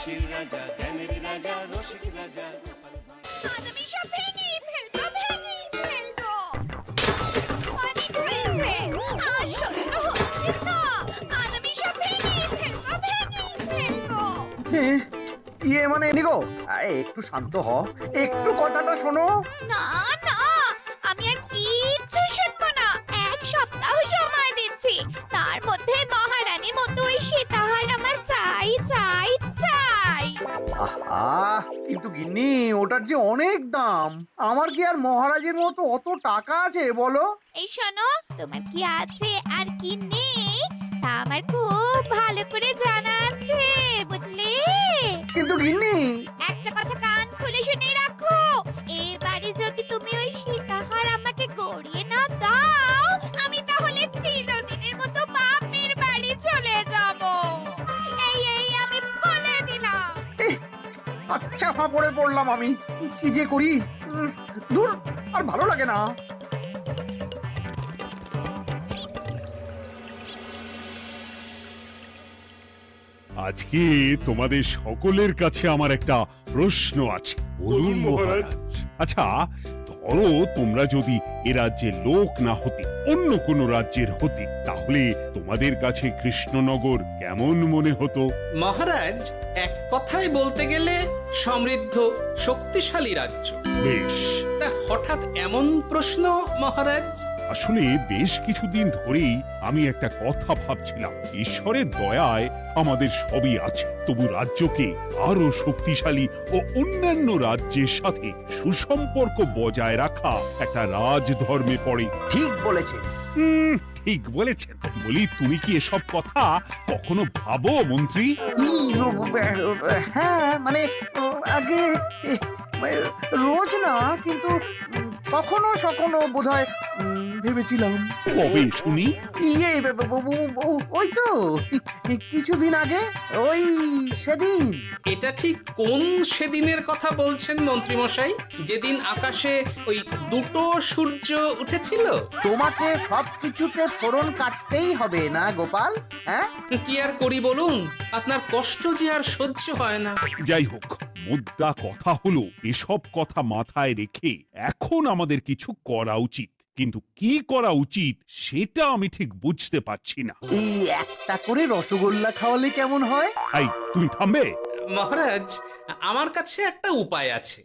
হাসির রাজা, জ্ঞানের রাজা, রসিক রাজা। আজ আমি সব ভেঙে ফেলবো, ভেঙে ফেলবো। অনেক হয়েছে, আর সহ্য হচ্ছে না। আজ আমি সব ভেঙে ফেলবো, ভেঙে ফেলবো। মানে নিগো, একটু শান্ত হ, একটু কথাটা শোনো। না না, আমি আর কিচ্ছু শুনবো না। এক সপ্তাহ সময় দিচ্ছি, তার মধ্যে মহারানীর মতো ওই সীতাহার আমার চাই চাই চাই। আহা, কিন্তু গিন্নি ওটার যে অনেক দাম। আমার কি আর মহারাজের মতো অত টাকা আছে বলো? এই শোনো, তোমার কি আছে আর কি নেই তা আমার খুব ভালো করে জানা আছে, বুঝলে? কিন্তু গিন্নি, একটা কথা কান খুলে শুনে রাখো, এবারে যদি তুমি ওই সীতাহার আমাকে গড়িয়ে না দাও, আমি তাহলে চিরদিনের মতো বাপের বাড়ি চলে যাব। এই এই আমি বলে দিলাম। আচ্ছা ফাঁপড়ে পড়লাম আমি। কি যে করি, দূর, আর ভালো লাগে না। আজকে তোমাদের সকলের কাছে আমার একটা প্রশ্ন আছে। বলুন মহারাজ। আচ্ছা, ধরো তোমরা যদি এ রাজ্যের লোক না হতে, অন্য কোনো রাজ্যের হতে, তাহলে তোমাদের কাছে কৃষ্ণনগর কেমন মনে হতো? মহারাজ, এক কথায় বলতে গেলে সমৃদ্ধ শক্তিশালী রাজ্য। বেশ, তা হঠাৎ এমন প্রশ্ন মহারাজ? আসলে বেশ কিছুদিন ধরেই আমি একটা কথা ভাবছিলাম। ঈশ্বরের দয়ায় আমাদের সবই আছে, তবু রাজ্যকে আরো শক্তিশালী ও অন্যান্য রাজ্যের সাথে সুসম্পর্ক বজায় রাখা একটা রাজধর্মে পড়ে। ঠিক বলেছে। ঠিক বলেছেন। বলি, তুমি কি এসব কথা কখনো ভাবো মন্ত্রী? হ্যাঁ, মানে আগে রোজ না, কিন্তু কখনো সখনো বোধহয় ভেবেছিলাম। কবে শুনি? ওই তো কিছুদিন আগে, ওই সেদিন। এটা ঠিক কোন সেদিনের কথা বলছেন মন্ত্রী মশাই? যেদিন আকাশে ওই দুটো সূর্য উঠেছিল? তোমাকে সবকিছুতে ফোড়ন কাটতেই হবে না গোপাল, হ্যাঁ? কি আর করি বলুন, আপনার কষ্ট যে আর সহ্য হয় না। যাই হোক, মুদ্রা কথা হলো, এসব কথা মাথায় রেখে এখন আমাদের কিছু করা উচিত। কিন্তু কি করা উচিত সেটা আমি ঠিক বুঝতে পারছি না। এই একটা করে রসগোল্লা খাওয়ালে কেমন হয়? এই, তুমি থামবে? মহারাজ, আমার কাছে একটা উপায় আছে।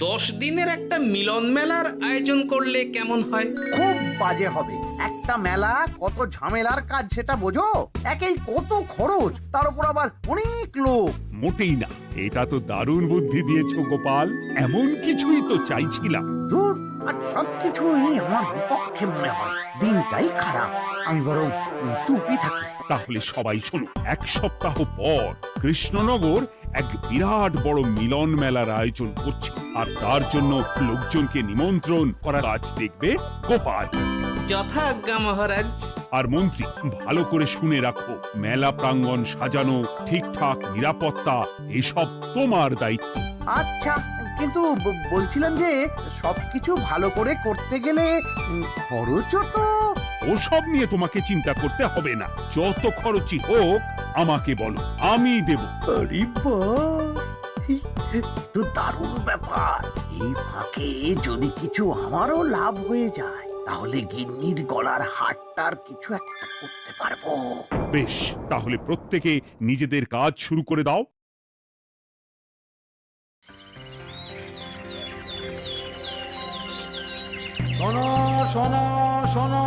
10 দিনের একটা মিলন মেলার আয়োজন করলে কেমন হয়? খুব বাজে হবে। একটা মেলা কত ঝামেলার কাজ সেটা বোঝো? একেই কত খরচ, তার উপর আবার অনেক লোক। মোটেই না, এটা তো দারুণ বুদ্ধি দিয়েছো গোপাল। এমন কিছুই তো চাইছিলাম। দূর, আর সবকিছুই আমার বিপক্ষে মনে হয়। দিনটাই খারাপ, আমি বরং চুপই থাকি। তাহলে সবাই শোনো, 1 সপ্তাহ পর কৃষ্ণনগর এক বিরাট বড় মিলন মেলার আয়োজন করছে, আর তার জন্য লোকজনকে নিমন্ত্রণ করার কাজ দেখবে গোপাল। যথাজ্ঞা মহারাজ। আর মন্ত্রী, ভালো করে শুনে রাখো, মেলা প্রাঙ্গণ সাজানো, ঠিকঠাক নিরাপত্তা, এসব তোমার দায়িত্ব। আচ্ছা, কিন্তু বলছিলাম যে সবকিছু ভালো করে করতে গেলে খরচও তো। ওসব নিয়ে তোমাকে চিন্তা করতে হবে না। যত খরচই হোক আমাকে বলো, আমি দেব। আরে বাস, তো দারুণ ব্যাপার। এই ফাঁকে যদি কিছু আমারও লাভ হয়ে যায়, তাহলে গিন্নির গলার হারটার কিছু একটা করতে পারবো। বেশ, তাহলে প্রত্যেকে নিজেদের কাজ শুরু করে দাও। শোনো শোনো শোনো,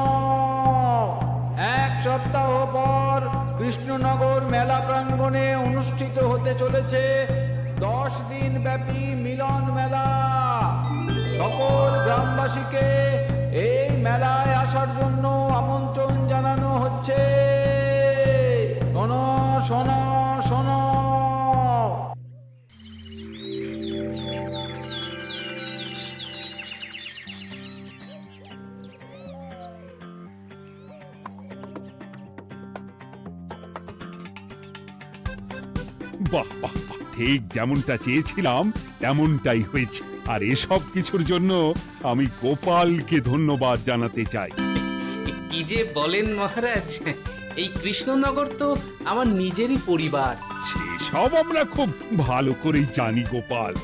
1 সপ্তাহ পর কৃষ্ণনগর মেলা প্রাঙ্গণে অনুষ্ঠিত হতে চলেছে 10 দিন ব্যাপী মিলন মেলা। সকল গ্রামবাসীকে এই মেলায় আসার জন্য আমন্ত্রণ জানানো হচ্ছে। শোনো শোনো শোনো। বাহ বাহ বাহ, ঠিক যেমনটা চেয়েছিলাম তেমনটাই হয়েছে। আর এসব কিছুর জন্য আমি গোপালকে ধন্যবাদ জানাতে চাই। কি যে বলেন মহারাজ, এই কৃষ্ণনগর তো আমার নিজেরই পরিবার। সেসব আমরা খুব ভালো করেই জানি গোপাল।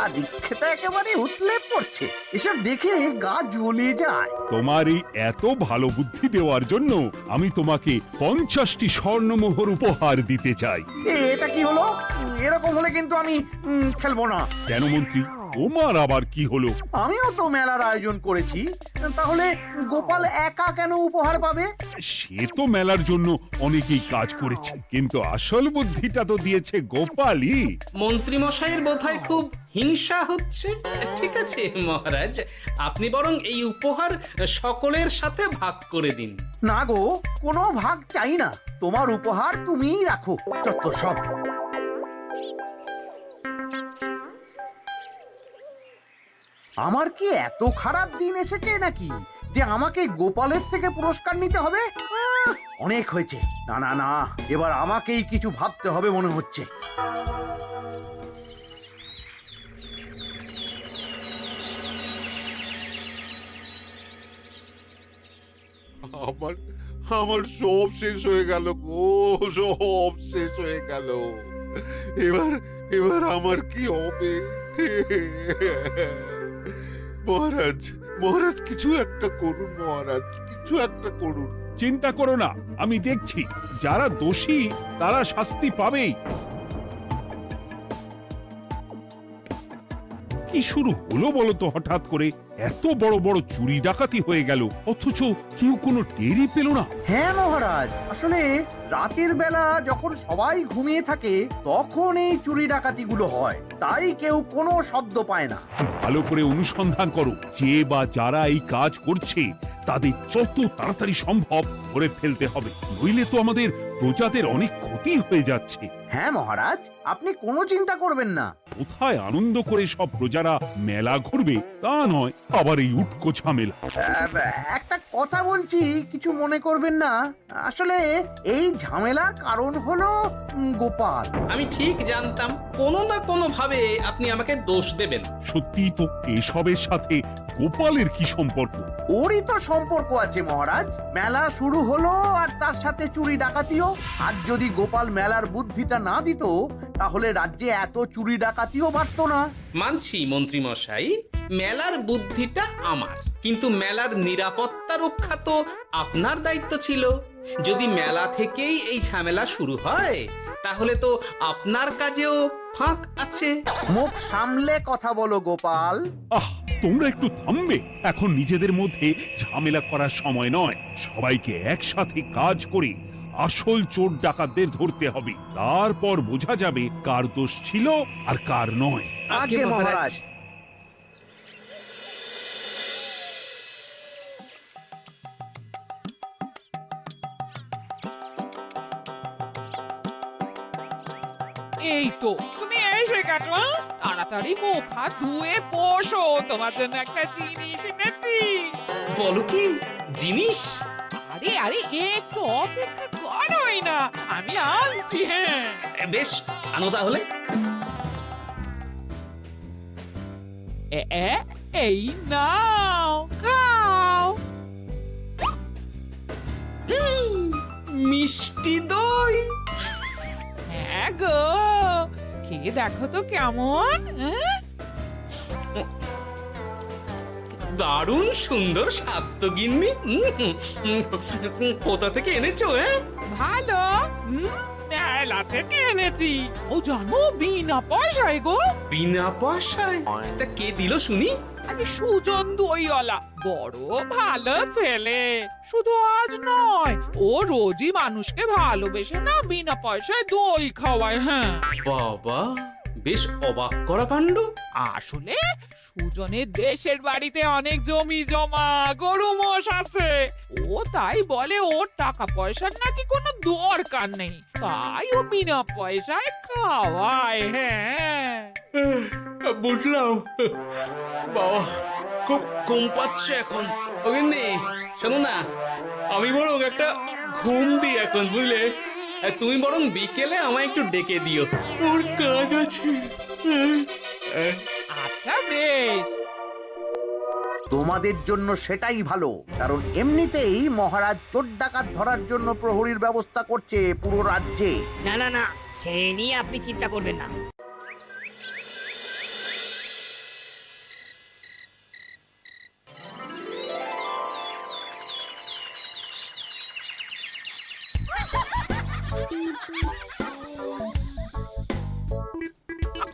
আদিক্ষেতা একেবারে উতলে পড়ছে, এসব দেখে গা জ্বলে যায়। তোমার এই এত ভালো বুদ্ধি দেওয়ার জন্য আমি তোমাকে 50টি স্বর্ণমোহর উপহার দিতে চাই। এটা কি হলো? এরকম হলে কিন্তু আমি খেলবো না। কেন মন্ত্রী, তোমার আবার কি হলো? আমিও তো মেলার আয়োজন করেছি, তাহলে গোপাল একা কেন উপহার পাবে? সে তো মেলার জন্য অনেকেই কাজ করেছে, কিন্তু আসল বুদ্ধিটা তো দিয়েছে গোপালই। মন্ত্রী মশাইয়ের বোধহয় খুব হিংসা হচ্ছে। ঠিক আছে মহারাজ, আপনি বরং এই উপহার সকলের সাথে ভাগ করে দিন। না গো, কোনো ভাগ চাই না, তোমার উপহার তুমিই রাখো। যত সব। আমার কি এত খারাপ দিন এসেছে নাকি যে আমাকে গোপালের থেকে পুরস্কার নিতে হবে? অনেক হয়েছে। না না না, এবার আমাকেই কিছু ভাবতে হবে মনে হচ্ছে। আমার আমার সব শেষ হয়ে গেল গো, সব শেষ হয়ে গেল। এবার এবার আমার কি হবে? মহারাজ, মহারাজ কিছু একটা করুন, মহারাজ কিছু একটা করুন। চিন্তা করো না, আমি দেখছি, যারা দোষী তারা শাস্তি পাবেই। কি শুরু হলো বলো তো হঠাৎ করে? এত বড় বড় চুরি ডাকাতি হয়ে গেল, অথচ কেউ কোনো টেরই পেল না। হ্যাঁ মহারাজ, আসলে রাতের বেলা যখন সবাই ঘুমিয়ে থাকে তখন এই চুরি ডাকাতিগুলো হয়, তাই কেউ কোনো শব্দ পায় না। ভালো করে অনুসন্ধান করো, যে বা যারা এই কাজ করছে তাদের যত তাড়াতাড়ি সম্ভব ধরে ফেলতে হবে, নইলে তো আমাদের প্রজাদের অনেক ক্ষতি হয়ে যাচ্ছে। হ্যাঁ মহারাজ, আপনি কোনো চিন্তা করবেন না। কোথায় আনন্দ করে সব প্রজারা মেলা ঘুরবে তা নয়, আবার এই উটকো ঝামেলা। একটা কথা বলছি, কিছু মনে করবেন না। আসলে এই ঝামেলার কারণ হলো গোপাল। আমি ঠিক জানতাম কোনো না কোনো ভাবে আপনি আমাকে দোষ দেবেন। সত্যি তো, এসবের সাথে গোপালের কি সম্পর্ক? ওরই তো সম্পর্ক আছে মহারাজ। মেলা শুরু হলো আর তার সাথে চুরি ডাকাতিও। আর যদি গোপাল মেলার বুদ্ধিটা না দিত তাহলে রাজ্যে এত চুরি ডাকাতিও বাড়তো না। মানছি মন্ত্রী মশাই, মেলার বুদ্ধিটা আমার, কিন্তু মেলার নিরাপত্তা রক্ষা তো আপনার দায়িত্ব ছিল। যদি মেলা থেকেই এই ঝামেলা শুরু হয় তাহলে তো আপনার কাজেও ফাঁক আছে। মুখ সামলে কথা বলো গোপাল। আহ, তোমরা একটু থামবে? এখন নিজেদের মধ্যে ঝামেলা করার সময় নয়। সবাইকে একসাথে কাজ করে আসল চোর ডাকাতদের ধরতে হবে, তারপর বোঝা যাবে কার দোষ ছিল আর কার নয়। আগে মহারাজ। এই তো তুমি এসে গেছো। তাড়াতাড়ি মুখ হাত ধুয়ে বসো, তোমার জন্য একটা জিনিস এনেছি। বলো কি জিনিস? আরে আরে একটু অপেক্ষা করোই না, আমি আনছি। হ্যাঁ বেশ, আনো তাহলে। এই নাও, খাও। মিষ্টি দই। হ্যাঁ গো, খেয়ে দেখো তো কেমন। দারুণ সুন্দর স্বাদ তো গিন্নি। কোথা থেকে এনেছো? ভালো, মেলা থেকে এনেছি। ও জানো, বিনা পয়সায় গো। বিনা পয়সায়? তা কে দিল শুনি? আমি সুজন দইওয়ালা, বড় ভালো ছেলে। শুধু আজ নয়, ও রোজই মানুষকে ভালোবেসে না বিনা পয়সায় দই খাওয়ায়। হ্যাঁ বাবা, বেশ অবাক করা কাণ্ড। আসলে সুজনের দেশের বাড়িতে অনেক জমি জমা, গরু মোষ আছে। ও তাই বলে ওর টাকা পয়সার নাকি কোনো দরকার নেই, তাই ও বিনা পয়সায় খাওয়ায়। হ্যাঁ বুঝলাম। বাবা, খুব ঘুম পাচ্ছে এখন। ও গিন্নি, শোনো না, আমি বরং একটা ঘুম দিই এখন, বুঝলে? তুমি বরং বিকেলে আমায় একটু ডেকে দিও, ওর কাজ আছে। আচ্ছা বেশ। তোমাদের জন্য সেটাই ভালো, কারণ এমনিতেই মহারাজ চোর ডাকাত ধরার জন্য প্রহরীর ব্যবস্থা করছে পুরো রাজ্যে। না না না, সে নিয়ে আপনি চিন্তা করবেন না।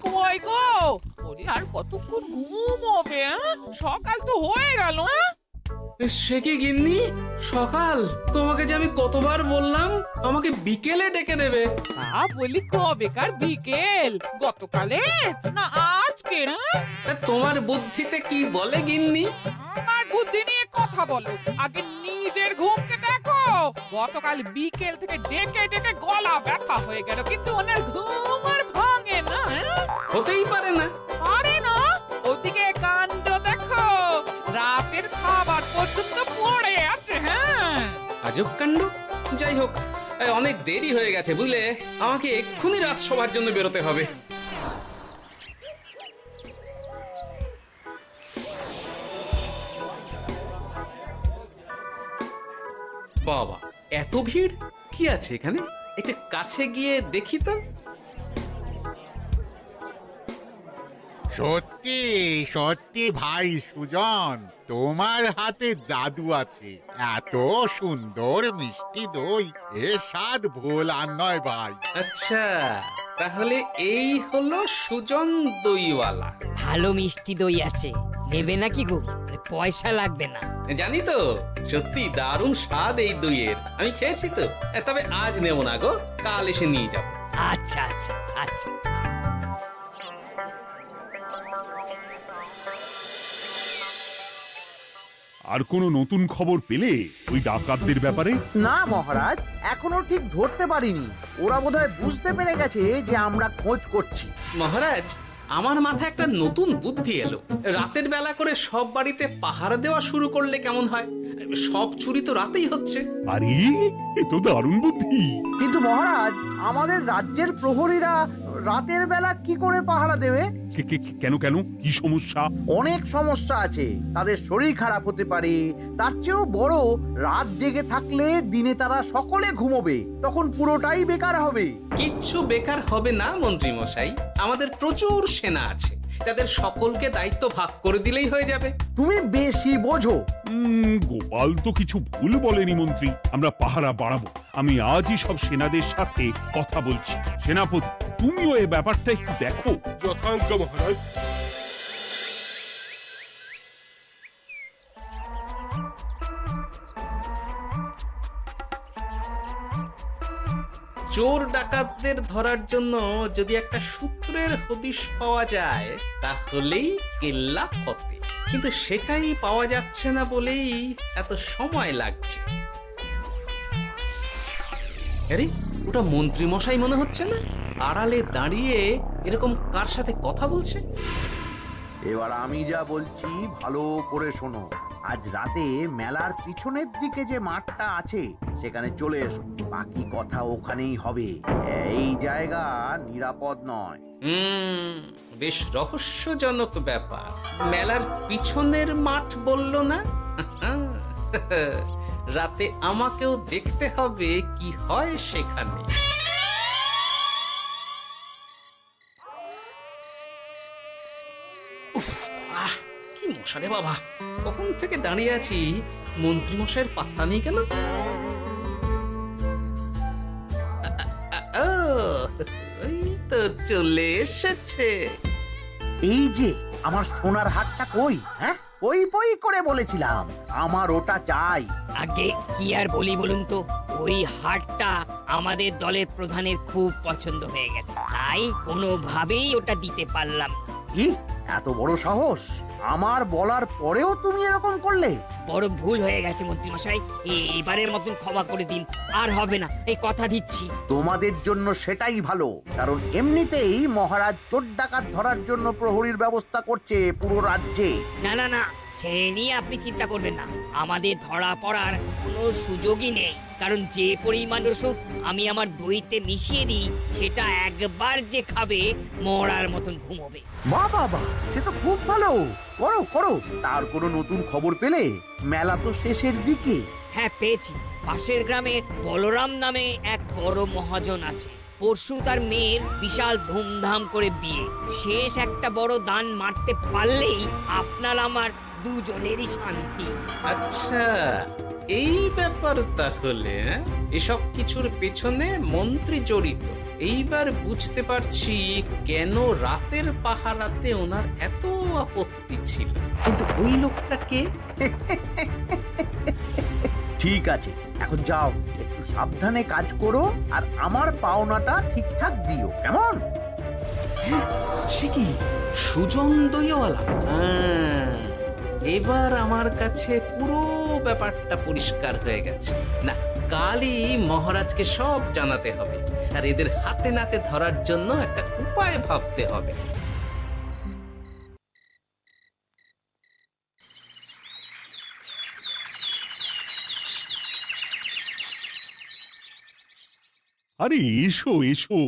কই গো, ওরে আর কতক্ষণ ঘুমোবে? সকাল তো হয়ে গেল। সে কি গিন্নি, সকাল? তোমাকে যে আমি কতবার বললাম আমাকে বিকেলে ডেকে দেবে। বলি কবেকার বিকেল? গতকালে না আজকে? তা তোমার বুদ্ধিতে কি বলে গিন্নি? আমার বুদ্ধি নিয়ে কথা বলো, আগে নিজের ঘুমকে দেখো। গতকাল বিকেল থেকে ডেকে ডেকে গলা ব্যথা হয়ে গেল, কিন্তু ওনার ঘুম আর ভাঙে না। হতেই পারে না। পারে না? ওদিকে কাণ্ড দেখো, রাতের খাবার পর্যন্ত পড়ে আছে। হ্যাঁ, আজব কাণ্ড। যাই হোক, অনেক দেরি হয়ে গেছে বুঝলে, আমাকে এক্ষুনি রাজসভার জন্য বেরোতে হবে। বাবা, এত ভিড় কি আছে এখানে? একটু কাছে গিয়ে দেখি তো। সত্যি সত্যি ভাই সুজন, তোমার হাতে জাদু আছে। এত সুন্দর মিষ্টি দই, এ স্বাদ ভোলার নয় ভাই। আচ্ছা, তাহলে এই হলো সুজন দইওয়ালা। ভালো মিষ্টি দই আছে, নেবে নাকি গো? পয়সা লাগবে না। জানি তো, সত্যি দারুণ স্বাদ এই দইয়ের। আমি খেয়েছি তো। তবে আজ নেব না গো, কাল এসে নিয়ে যাব। আচ্ছা আচ্ছা আচ্ছা। আর কোনো নতুন খবর পেলে ওই ডাকাতদের ব্যাপারে? না মহারাজ, এখনো ঠিক ধরতে পারিনি। ওরা বোধহয় বুঝতে পেরে গেছে যে আমরা খোঁজ করছি। মহারাজ, আমার মাথায় একটা নতুন বুদ্ধি এলো। রাতের বেলা করে সব বাড়িতে পাহারা দেওয়া শুরু করলে কেমন হয়? সব চুরি তো রাতেই হচ্ছে। আরে, এ তো দারুণ বুদ্ধি। কিন্তু মহারাজ, আমাদের রাজ্যের প্রহরীরা রাতের বেলা কি করে পাহারা দেবে? কেন কেন, কি সমস্যা? অনেক সমস্যা আছে। তাদের শরীর খারাপ হতে পারে, তার চেয়েও বড়, রাত জেগে থাকলে দিনে তারা সকলে ঘুমোবে, তখন পুরোটাই বেকার হবে। কিচ্ছু বেকার হবে না মন্ত্রী মশাই, আমাদের প্রচুর সেনা আছে, তাদের সকলকে দায়িত্ব ভাগ করে দিলেই হয়ে যাবে। তুমি বেশি বোঝো। গোপাল তো কিছু ভুল বলেনি মন্ত্রী, আমরা পাহারা বাড়াবো। আমি আজই সব সেনাদের সাথে কথা বলছি। সেনাপতি, তুমিও এই ব্যাপারটা একটু দেখো। যথাজ্ঞা মহারাজ। চোর ডাকাতদের ধরার জন্য যদি একটা সূত্রের হদিশ পাওয়া যায় তাহলেই কেল্লা ফতে, কিন্তু সেটাই পাওয়া যাচ্ছে না বলেই এত সময় লাগছে। আরে, ওটা মন্ত্রী মশাই মনে হচ্ছে না? আড়ালে দাঁড়িয়ে এরকম কার সাথে কথা বলছে? এবার আমি যা বলছি ভালো করে শোনো। আজ রাতে মেলার পিছনের দিকে যে মাঠটা আছে সেখানে চলে এসো। বাকি কথা ওখানেই হবে। এই জায়গা নিরাপদ নয়। বেশ রহস্যজনক ব্যাপার। মেলার পিছনের মাঠ বললো না? রাতে আমাকেও দেখতে হবে কি হয় সেখানে। উফ, কি মশা রে বাবা! কখন থেকে দাঁড়িয়ে আছি, মন্ত্রী মশাইয়ের পাত্তা নেই কেন? ওই তো চলে এসেছে। এই যে আমার সোনার হাটটা কই? হ্যাঁ, পই পই করে বলেছিলাম আমার ওটা চাই। আগে কি আর বলি বলুন তো, ওই হাটটা আমাদের দলের প্রধানের খুব পছন্দ হয়ে গেছে, তাই কোনোভাবেই ওটা দিতে পারলাম না। কি এত বড় সাহস! আমার বলার পরেও তুমি এরকম করলে? বড় ভুল হয়ে গেছে মন্ত্রী মশাই, এবারের মতন ক্ষমা করে দিন, আর হবে না, এই কথা দিচ্ছি। তোমাদের জন্য সেটাই ভালো, কারণ এমনিতেই মহারাজ চোর ডাকাত ধরার জন্য প্রহরীর ব্যবস্থা করছে পুরো রাজ্যে। না না না, সে নিয়ে আপনি চিন্তা করবেন না, আমাদের ধরা পড়ার কোনো সুযোগই নেই। কারণ যে পরিমাণ ওষুধ আমি আমার দইতে মিশিয়ে দিই, সেটা একবার যে খাবে মরার মতন ঘুমোবে। বাহ বাহ বাহ, সে তো খুব ভালো। করো করো। তার কোনো নতুন খবর পেলে? মেলা তো শেষের দিকে। হ্যাঁ, পেয়েছি। পাশের গ্রামে বলরাম নামে এক বড় মহাজন আছে। পরশু তার মেয়ের বিশাল ধুমধাম করে বিয়ে। শেষ একটা বড় দান মারতে পারলেই আপনার আমার দুজনেরই শান্তি। আচ্ছা, এই ব্যাপার তাহলে। এসব কিছুর পেছনে মন্ত্রী জড়িত। এইবার বুঝতে পারছি কেন রাতের পাহারাতে ওনার এত আপত্তি ছিল। কিন্তু ওই লোকটা কে? ঠিক আছে, এখন যাও, একটু সাবধানে কাজ করো আর আমার পাওনাটা ঠিকঠাক দিও, কেমন? সে কি সুজন দইওয়ালা? এবার আমার কাছে পুরো ব্যাপারটা পরিষ্কার হয়ে গেছে। না, কালই মহারাজকে সব জানাতে হবে, আর এদের হাতে নাতে ধরার জন্য একটা উপায় ভাবতে হবে। আরে এসো এসো,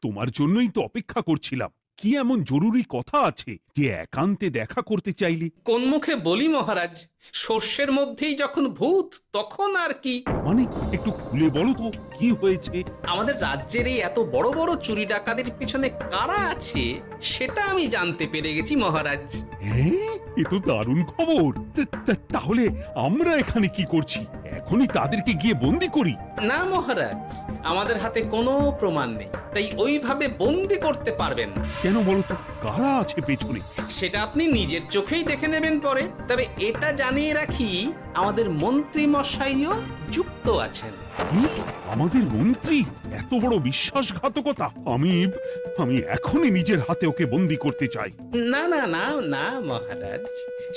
তোমার জন্যই তো অপেক্ষা করছিলাম। কি এমন জরুরি কথা আছে যে একান্তে দেখা করতে চাইলি? কোন মুখে বলি মহারাজ, সর্ষের মধ্যেই যখন ভূত, তখন আর কি। মানে একটু খুলে বলো তো, কি হয়েছে? আমাদের রাজ্যের এই এত বড় বড় চুরি ডাকাতির পিছনে কারা আছে সেটা আমি জানতে পেরে গেছি মহারাজ। হ্যাঁ, এ তো দারুণ খবর। তাহলে আমরা এখানে কি করছি? এখনই তাদেরকে গিয়ে বন্দি করি? না মহারাজ, আমাদের হাতে কোনো প্রমাণ নেই, তাই ওইভাবে বন্দি করতে পারবেন না। কেন বলো তো, কারা আছে পেছনে? সেটা আপনি নিজের চোখেই দেখে নেবেন পরে। তবে এটা জানিয়ে রাখি, আমাদের মন্ত্রী মশাইও যুক্ত আছেন। কি? আমাদের মন্ত্রী? এত বড় বিশ্বাসঘাতকতা! আমি এখনই নিজের হাতে ওকে বন্দি করতে চাই। না না না না মহারাজ,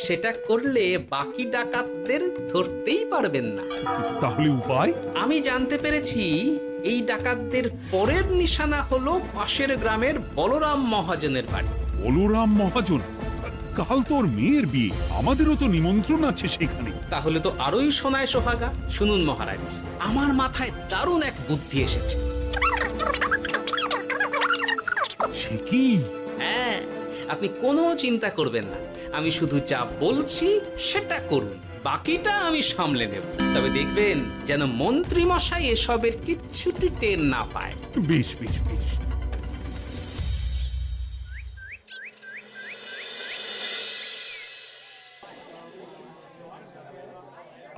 সেটা করলে বাকি ডাকাতদের ধরতেই পারবেন না। তাহলে উপায়? আমি জানতে পেরেছি এই ডাকাতদের পরের নিশানা হলো পাশের গ্রামের বলরাম মহাজনের বাড়ি। বলরাম মহাজন? কাল তোর মেয়ের বিয়ে, আমাদেরও তো নিমন্ত্রণ আছে সেখানে। তাহলে তো আরোই সোনায় সোহাগা। শুনুন মহারাজ, আমার মাথায় দারুণ এক বুদ্ধি এসেছে। সে কি? হ্যাঁ, আপনি কোনো চিন্তা করবেন না, আমি শুধু যা বলছি সেটা করুন, বাকিটা আমি সামলে নেব। তবে দেখবেন যেন মন্ত্রী মশাই এসবের কিচ্ছুটি টের না পায়। বেশ বেশ বেশ।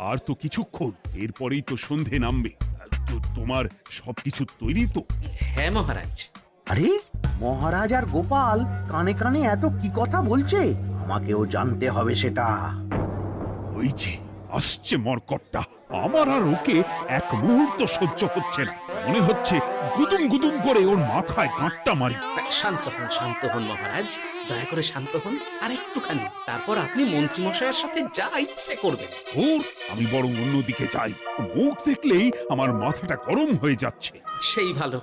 আর তো কিছুক্ষণ, এরপরেই তো সন্ধে নামবে। তোমার সবকিছু তৈরি তো? হ্যাঁ মহারাজ। আরে, মহারাজ আর গোপাল কানে কানে এত কি কথা বলছে? আমাকেও জানতে হবে সেটা। ওই যে আসছে মরকটটা, আমার আর ওকে এক মুহূর্ত সহ্য হচ্ছে না। মনে হচ্ছে গুদুম গুদুম করে ওর মাথায় গাঁটটা মারি। শান্ত হন মহারাজ, দয়া করে শান্ত হন আর একটুখানি। তারপর আপনি মন্ত্রী মশাইয়ের সাথে যা ইচ্ছে করবেন। ওর আমি বরং অন্যদিকে যাই। মুখ দেখলেই আমার মাথাটা গরম হয়ে যাচ্ছে। সেই ভালো।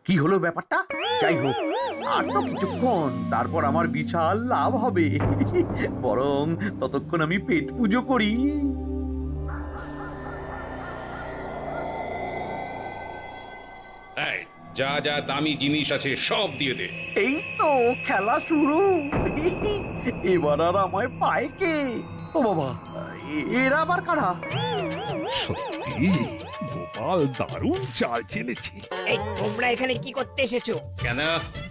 কি হলো ব্যাপারটা? যাই হোক, আর তো কিছুক্ষণ, তারপর আমার বিশাল লাভ হবে। বরং ততক্ষণ আমি পেট পুজো করি। যা যা দামি জিনিস আছে সব দিয়ে দে। এই তো খেলা শুরু। এবার আর আমায় পায় কে? ও বাবা, এরা আবার কারা? সত্যি গোপাল দারুণ চাল চেলেছে। এই তোমরা এখানে কি করতে এসেছো? কেন,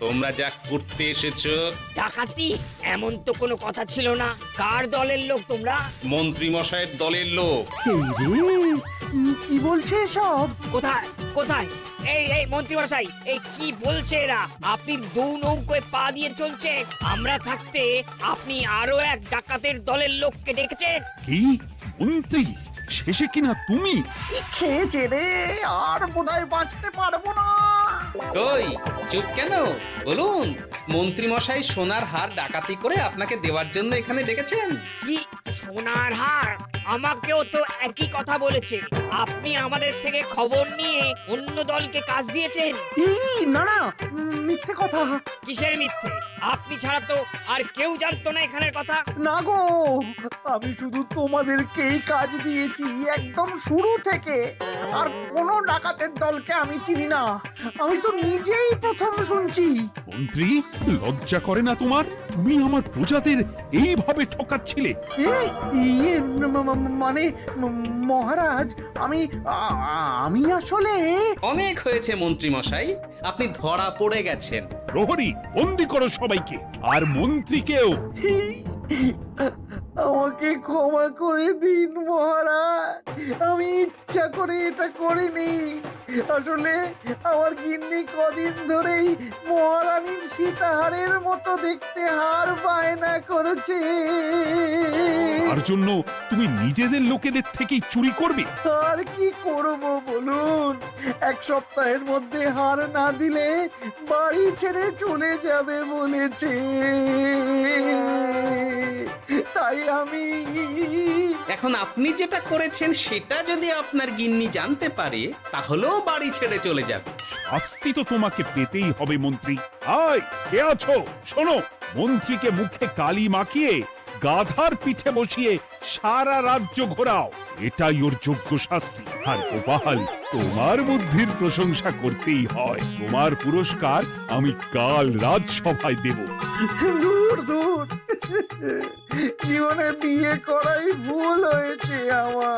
তোমরা যা করতে এসেছো? ডাকাতি? এমন তো কোনো কথা ছিল না। কার দলের লোক তোমরা? মন্ত্রী মশাইয়ের দলের লোক। এই রে, কি বলছে সব? কোথায় কোথায়? এই মন্ত্রী মশাই, এই কি বলছে এরা? আপনি দু নৌকোয় পা দিয়ে চলছে, আমরা থাকতে আপনি আরো এক ডাকাতের দলের লোককে ডেকেছেন। কি মন্ত্রী? শেষে কিনা তুমি? খেয়েছে রে, আর বোধহয় বাঁচতে পারবো না। কই, চুপ কেন? বলুন, মন্ত্রী মশাই সোনার হার ডাকাতি করে আপনাকে দেওয়ার জন্য এখানে ডেকেছেন। কি সোনার হার? আমাকেও তো একই কথা বলেছে। আপনি আমাদের থেকে খবর নিয়ে অন্য দলকে কাজ দিয়েছেন। এই না না, মিথ্যে কথা। কিসের মিথ্যে? আপনি ছাড়া তো আর কেউ জানতো না এখানের কথা। না গো, আমি শুধু তোমাদেরকেই কাজ দিয়েছি একদম শুরু থেকে। আর কোনো ডাকাতের দলকে আমি চিনি না, আমি তো নিজেই প্রথম শুনছি। মন্ত্রী, লজ্জা করে না তোমার? তুমি আমার প্রজাদের এইভাবে ঠকাচ্ছিলে। ইয়ে মানে মহারাজ, আমি আসলে অনেক হয়েছে মন্ত্রী মশাই, আপনি ধরা পড়ে গেছেন। প্রহরী, বন্দি করো সবাইকে, আর মন্ত্রীকেও। আমাকে ক্ষমা করে দিন মহারাজ, আমি ইচ্ছা করে এটা করিনি। আসলে আমার গিন্নি কদিন ধরেই মহারানীর সীতাহারের মতো দেখতে হার বায়না করেছে। তার জন্য তুমি নিজেদের লোকেদের থেকেই চুরি করবে? আর কি করব বলুন, এক সপ্তাহের মধ্যে হার না দিলে বাড়ি ছেড়ে চলে যাবে বলেছে। তাই আমি এখন আপনি যেটা করেছেন সেটা যদি আপনার গিন্নি জানতে পারে তাহলেও বাড়ি ছেড়ে চলে যাবে। শাস্তি তো তোমাকে পেতেই হবে মন্ত্রী। আয়, কে আছো? শোনো, মন্ত্রীকে মুখে কালি মাখিয়ে গাধার পিঠে বসিয়ে সারা রাজ্য ঘোরাও, এটাই ওর যোগ্য শাস্তি। আর গোপাল, তোমার বুদ্ধির প্রশংসা করতেই হয়। তোমার পুরস্কার আমি কাল রাজসভায় দেব। দূর দূর, জীবনে বিয়ে করাই ভুল হয়েছে আমার।